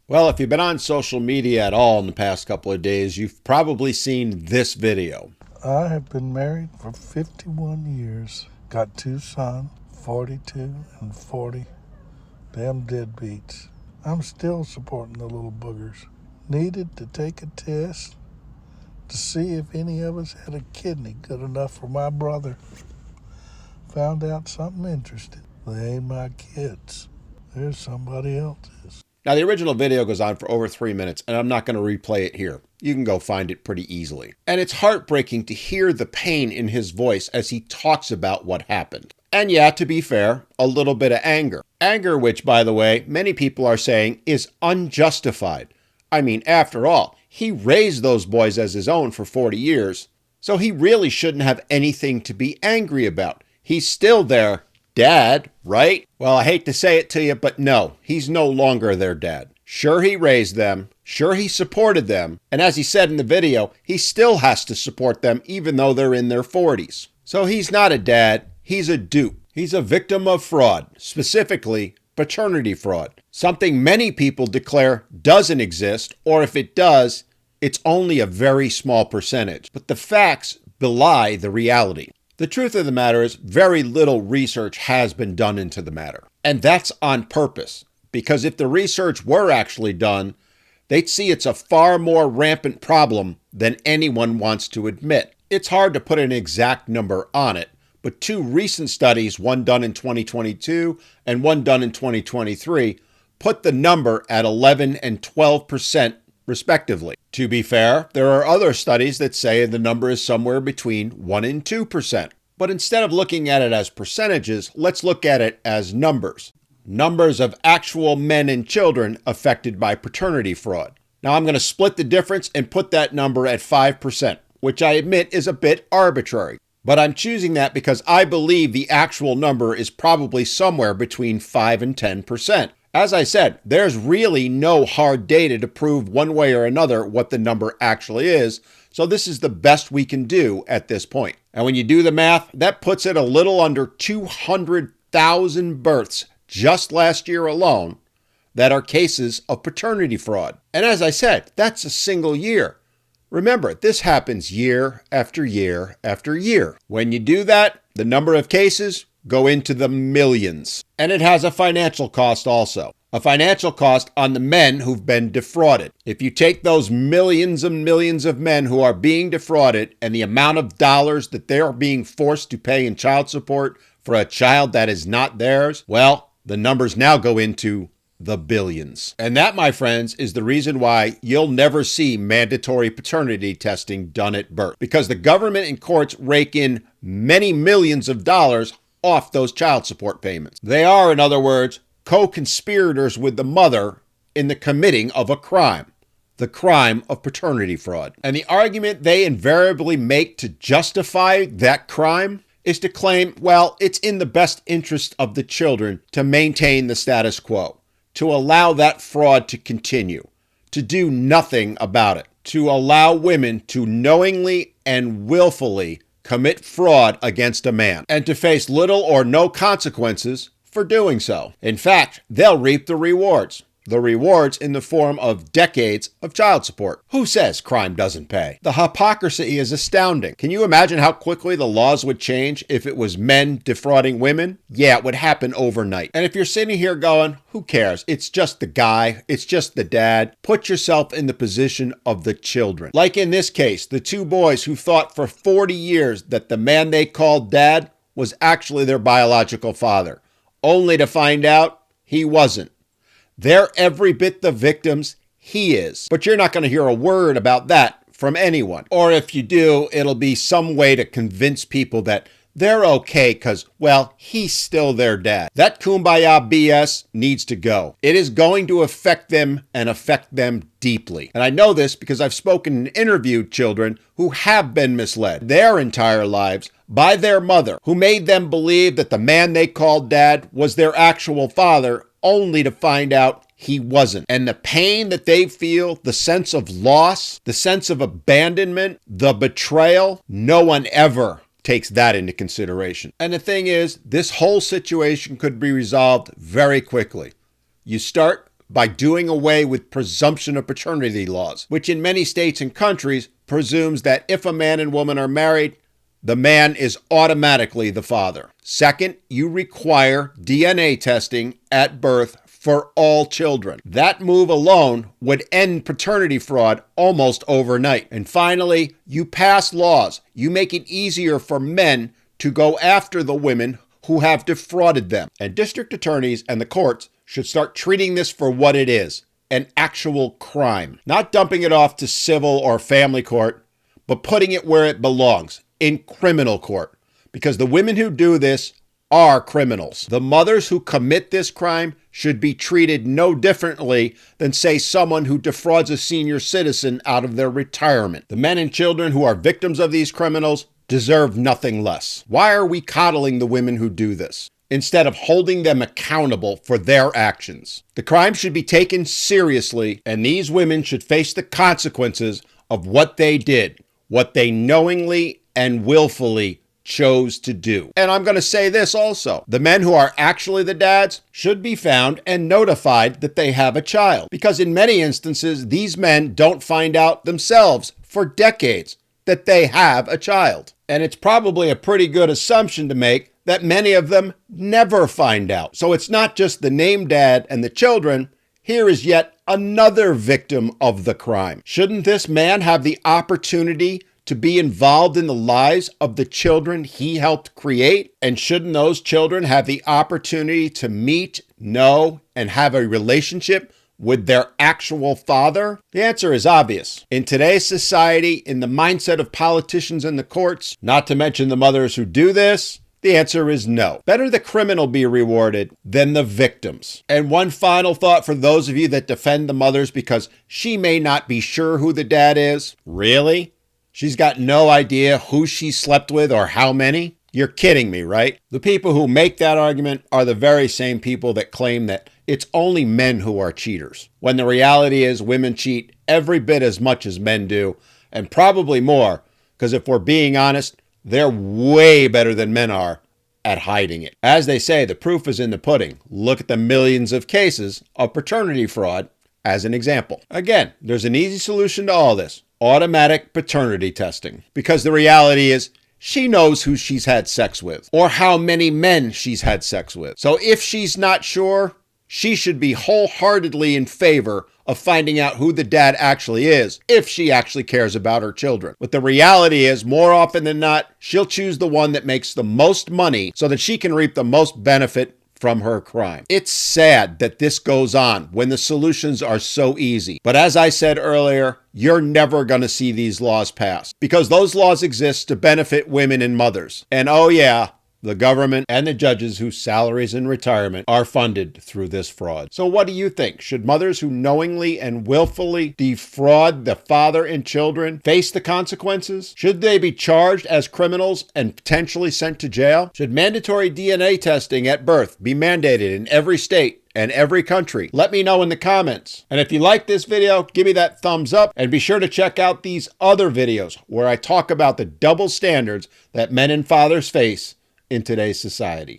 Well, if you've been on social media at all in the past couple of days, you've probably seen this video. I have been married for 51 years. Got two sons, 42 and 40. Damn deadbeats. I'm still supporting the little boogers. Needed to take a test to see if any of us had a kidney good enough for my brother. Found out something interesting. They ain't my kids. They're somebody else's. Now, the original video goes on for over 3 minutes, and I'm not going to replay it here. You can go find it pretty easily. And it's heartbreaking to hear the pain in his voice as he talks about what happened. And yeah, to be fair, a little bit of anger. Anger, which, by the way, many people are saying is unjustified. I mean, after all, he raised those boys as his own for 40 years, so he really shouldn't have anything to be angry about. He's still their dad, right? Well, I hate to say it to you, but no, he's no longer their dad. Sure, he raised them. Sure, he supported them. And as he said in the video, he still has to support them even though they're in their 40s. So he's not a dad. He's a dupe. He's a victim of fraud, specifically paternity fraud. Something many people declare doesn't exist, or if it does, it's only a very small percentage. But the facts belie the reality. The truth of the matter is very little research has been done into the matter. And that's on purpose, because if the research were actually done, they'd see it's a far more rampant problem than anyone wants to admit. It's hard to put an exact number on it, but two recent studies, one done in 2022 and one done in 2023, put the number at 11 and 12% respectively. To be fair, there are other studies that say the number is somewhere between 1 and 2%. But instead of looking at it as percentages, let's look at it as numbers. Numbers of actual men and children affected by paternity fraud. Now I'm going to split the difference and put that number at 5%, which I admit is a bit arbitrary. But I'm choosing that because I believe the actual number is probably somewhere between 5 and 10%. As I said, there's really no hard data to prove one way or another what the number actually is, so this is the best we can do at this point. And when you do the math, that puts it a little under 200,000 births just last year alone that are cases of paternity fraud. And as I said, that's a single year. Remember, this happens year after year after year. When you do that, the number of cases go into the millions. And it has a financial cost also. A financial cost on the men who've been defrauded. If you take those millions and millions of men who are being defrauded and the amount of dollars that they're being forced to pay in child support for a child that is not theirs, well, the numbers now go into the billions. And that, my friends, is the reason why you'll never see mandatory paternity testing done at birth. Because the government and courts rake in many millions of dollars off those child support payments. They are, in other words, co-conspirators with the mother in the committing of a crime, the crime of paternity fraud. And the argument they invariably make to justify that crime is to claim, well, it's in the best interest of the children to maintain the status quo, to allow that fraud to continue, to do nothing about it, to allow women to knowingly and willfully commit fraud against a man, and to face little or no consequences for doing so. In fact, they'll reap the rewards. The rewards in the form of decades of child support. Who says crime doesn't pay? The hypocrisy is astounding. Can you imagine how quickly the laws would change if it was men defrauding women? Yeah, it would happen overnight. And if you're sitting here going, who cares? It's just the guy. It's just the dad. Put yourself in the position of the children. Like in this case, the two boys who thought for 40 years that the man they called dad was actually their biological father, only to find out he wasn't. They're every bit the victims he is. But you're not going to hear a word about that from anyone. Or if you do, it'll be some way to convince people that they're okay because, well, he's still their dad. That kumbaya BS needs to go. It is going to affect them and affect them deeply. And I know this because I've spoken and interviewed children who have been misled their entire lives by their mother, who made them believe that the man they called dad was their actual father, only to find out he wasn't. And the pain that they feel, the sense of loss, the sense of abandonment, the betrayal, no one ever takes that into consideration. And the thing is, this whole situation could be resolved very quickly. You start by doing away with presumption of paternity laws, which in many states and countries presumes that if a man and woman are married, the man is automatically the father. Second, you require DNA testing at birth for all children. That move alone would end paternity fraud almost overnight. And finally, you pass laws. You make it easier for men to go after the women who have defrauded them. And district attorneys and the courts should start treating this for what it is, an actual crime. Not dumping it off to civil or family court, but putting it where it belongs, in criminal court. Because the women who do this are criminals. The mothers who commit this crime should be treated no differently than, say, someone who defrauds a senior citizen out of their retirement. The men and children who are victims of these criminals deserve nothing less. Why are we coddling the women who do this instead of holding them accountable for their actions? The crime should be taken seriously, and these women should face the consequences of what they did, what they knowingly and willfully chose to do. And I'm going to say this also. The men who are actually the dads should be found and notified that they have a child. Because in many instances, these men don't find out themselves for decades that they have a child. And it's probably a pretty good assumption to make that many of them never find out. So it's not just the named dad and the children. Here is yet another victim of the crime. Shouldn't this man have the opportunity to be involved in the lives of the children he helped create? And shouldn't those children have the opportunity to meet, know, and have a relationship with their actual father? The answer is obvious. In today's society, in the mindset of politicians and the courts, not to mention the mothers who do this, the answer is no. Better the criminal be rewarded than the victims. And one final thought for those of you that defend the mothers because she may not be sure who the dad is. Really? She's got no idea who she slept with or how many? You're kidding me, right? The people who make that argument are the very same people that claim that it's only men who are cheaters, when the reality is women cheat every bit as much as men do, and probably more, because if we're being honest, they're way better than men are at hiding it. As they say, the proof is in the pudding. Look at the millions of cases of paternity fraud as an example. Again, there's an easy solution to all this. Automatic paternity testing. Because the reality is, she knows who she's had sex with or how many men she's had sex with. So if she's not sure, she should be wholeheartedly in favor of finding out who the dad actually is if she actually cares about her children. But the reality is, more often than not, she'll choose the one that makes the most money so that she can reap the most benefit from her crime. It's sad that this goes on when the solutions are so easy. But as I said earlier, you're never going to see these laws passed because those laws exist to benefit women and mothers. And oh yeah, the government and the judges whose salaries in retirement are funded through this fraud. So what do you think? Should mothers who knowingly and willfully defraud the father and children face the consequences? Should they be charged as criminals and potentially sent to jail? Should mandatory DNA testing at birth be mandated in every state and every country? Let me know in the comments. And if you like this video, give me that thumbs up and be sure to check out these other videos where I talk about the double standards that men and fathers face in today's society.